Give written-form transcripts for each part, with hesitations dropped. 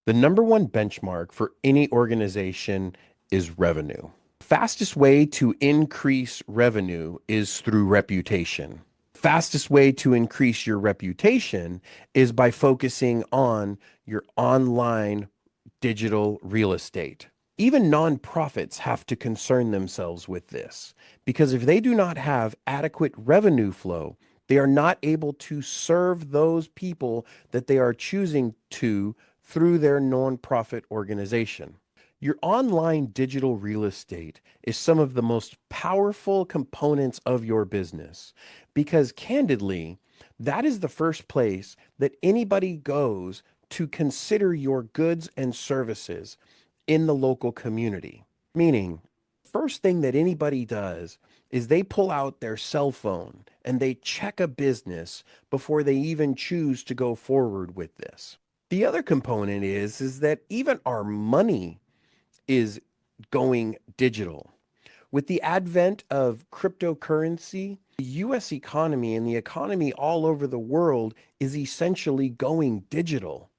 The number one benchmark for any organization is revenue. Fastest way to increase revenue is through reputation. Fastest way to increase your reputation is by focusing on your online digital real estate. Even nonprofits have to concern themselves with this because if they do not have adequate revenue flow, they are not able to serve those people that they are choosing to through their nonprofit organization. Your online digital real estate is some of the most powerful components of your business because, candidly, that is the first place that anybody goes to consider your goods and services in the local community. Meaning, first thing that anybody does is they pull out their cell phone and they check a business before they even choose to go forward with this. The other component is that even our money is going digital. With the advent of cryptocurrency, the US economy and the economy all over the world is essentially going digital.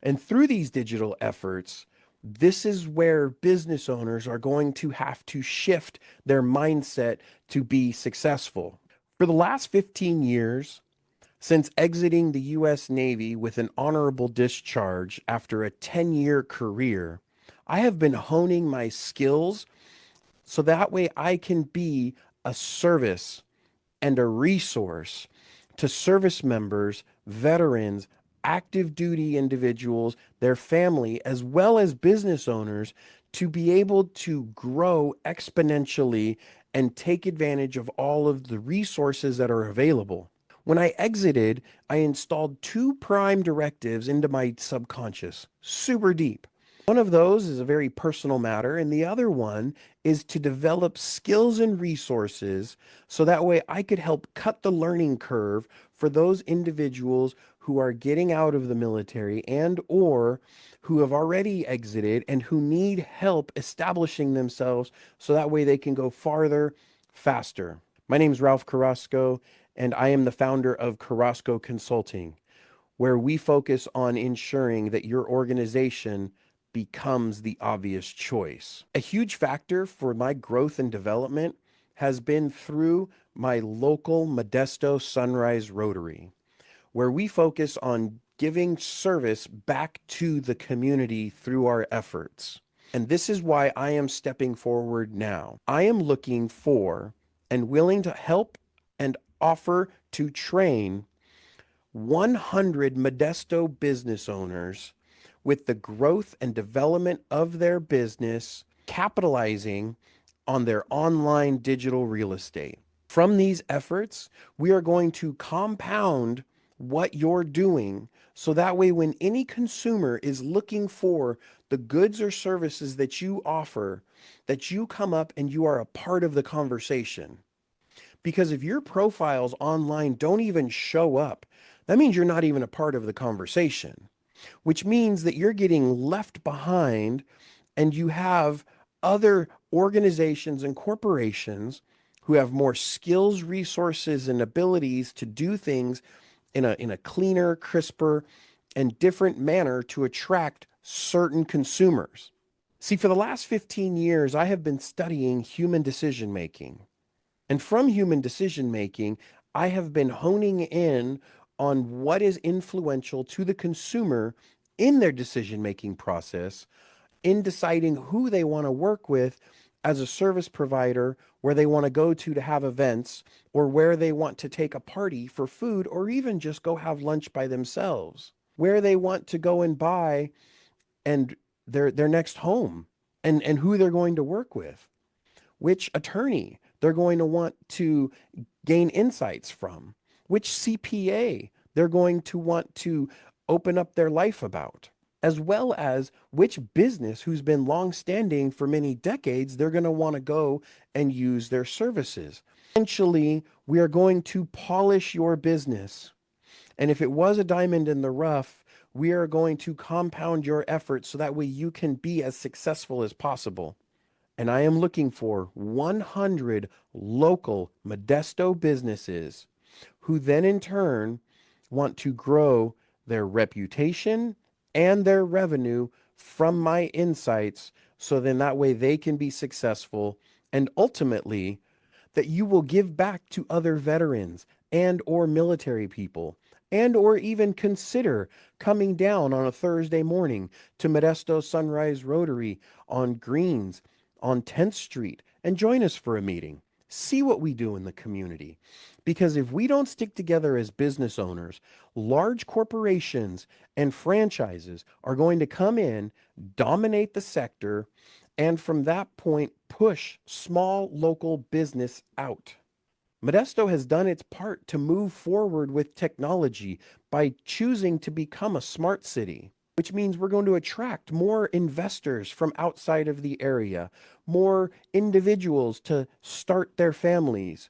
And through these digital efforts, this is where business owners are going to have to shift their mindset to be successful. For the last 15 years, since exiting the US Navy with an honorable discharge after a 10-year career, I have been honing my skills so that way I can be a service and a resource to service members, veterans, active duty individuals, their family, as well as business owners to be able to grow exponentially and take advantage of all of the resources that are available. When I exited, I installed two prime directives into my subconscious, super deep. One of those is a very personal matter, and the other one is to develop skills and resources so that way I could help cut the learning curve for those individuals who are getting out of the military and or who have already exited and who need help establishing themselves so that way they can go farther faster. My name is Ralph Carrasco, and I am the founder of Carrasco Consulting, where we focus on ensuring that your organization becomes the obvious choice. A huge factor for my growth and development has been through my local Modesto Sunrise Rotary, where we focus on giving service back to the community through our efforts. And this is why I am stepping forward now. I am looking for and willing to help and offer to train 100 Modesto business owners with the growth and development of their business, capitalizing on their online digital real estate. From these efforts, we are going to compound what you're doing so that way when any consumer is looking for the goods or services that you offer, that you come up and you are a part of the conversation. Because if your profiles online don't even show up, that means you're not even a part of the conversation, which means that you're getting left behind and you have other organizations and corporations who have more skills, resources, and abilities to do things in a cleaner, crisper, and different manner to attract certain consumers. See, for the last 15 years, I have been studying human decision making. And from human decision making, I have been honing in on what is influential to the consumer in their decision making process, in deciding who they want to work with as a service provider, where they want to go to have events, or where they want to take a party for food, or even just go have lunch by themselves, where they want to go and buy and their next home and who they're going to work with, which attorney they're going to want to gain insights from, which CPA they're going to want to open up their life about, as well as which business who's been long-standing for many decades they're going to want to go and use their services. Eventually, we are going to polish your business. And if it was a diamond in the rough, we are going to compound your efforts so that way you can be as successful as possible. And I am looking for 100 local Modesto businesses who then in turn want to grow their reputation and their revenue from my insights, so then that way they can be successful, and ultimately that you will give back to other veterans and or military people, and or even consider coming down on a Thursday morning to Modesto Sunrise Rotary on Greens on 10th Street and join us for a meeting. See what we do in the community. Because if we don't stick together as business owners, large corporations and franchises are going to come in, dominate the sector, and from that point, push small local business out. Modesto has done its part to move forward with technology by choosing to become a smart city, which means we're going to attract more investors from outside of the area, more individuals to start their families,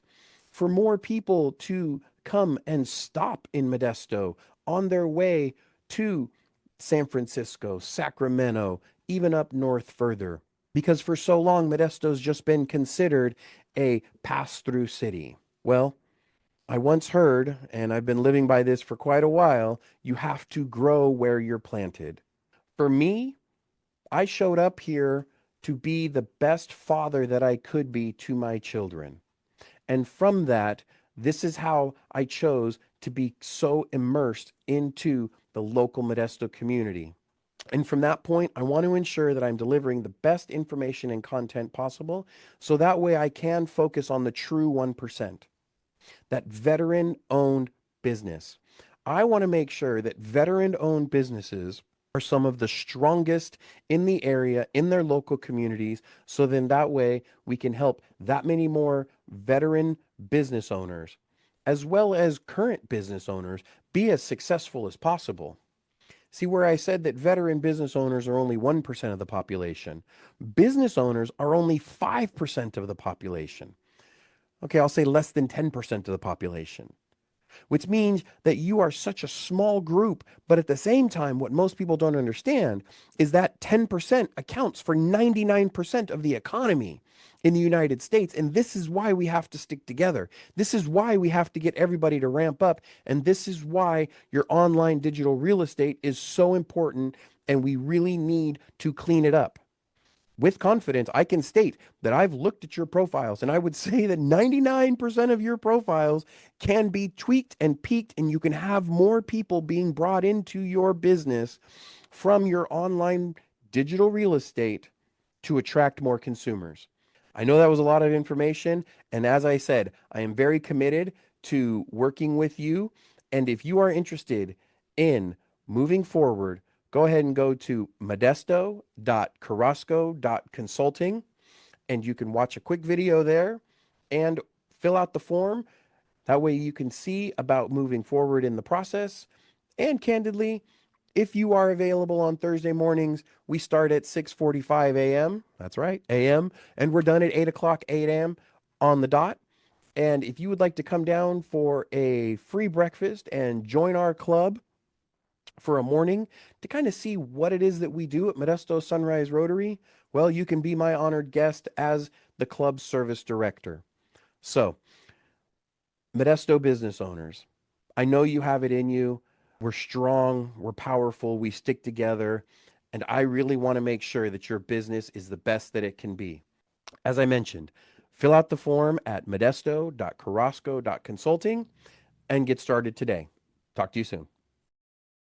for more people to come and stop in Modesto on their way to San Francisco, Sacramento, even up north further. Because for so long, Modesto's just been considered a pass-through city. Well, I once heard, and I've been living by this for quite a while, you have to grow where you're planted. For me, I showed up here to be the best father that I could be to my children. And from that, this is how I chose to be so immersed into the local Modesto community. And from that point, I want to ensure that I'm delivering the best information and content possible, so that way I can focus on the true 1%, that veteran owned business. I want to make sure that veteran owned businesses are some of the strongest in the area, in their local communities, so then that way we can help that many more veteran business owners, as well as current business owners, be as successful as possible. See, where I said that veteran business owners are only 1% of the population, business owners are only 5% of the population. Okay, I'll say less than 10% of the population, which means that you are such a small group. But at the same time, what most people don't understand is that 10% accounts for 99% of the economy in the United States. And this is why we have to stick together. This is why we have to get everybody to ramp up. And this is why your online digital real estate is so important. And we really need to clean it up. With confidence, I can state that I've looked at your profiles, and I would say that 99% of your profiles can be tweaked and peaked, and you can have more people being brought into your business from your online digital real estate to attract more consumers. I know that was a lot of information, and as I said, I am very committed to working with you. And if you are interested in moving forward, go ahead and go to modesto.carrasco.consulting, and you can watch a quick video there and fill out the form. That way you can see about moving forward in the process. And candidly, if you are available on Thursday mornings, we start at 6:45 a.m. That's right, a.m. And we're done at 8 o'clock, 8 a.m. on the dot. And if you would like to come down for a free breakfast and join our club for a morning to kind of see what it is that we do at Modesto Sunrise Rotary, well, you can be my honored guest as the club service director. So, Modesto business owners, I know you have it in you. We're strong, we're powerful, we stick together, and I really want to make sure that your business is the best that it can be. As I mentioned, fill out the form at modesto.carrasco.consulting and get started today. Talk to you soon.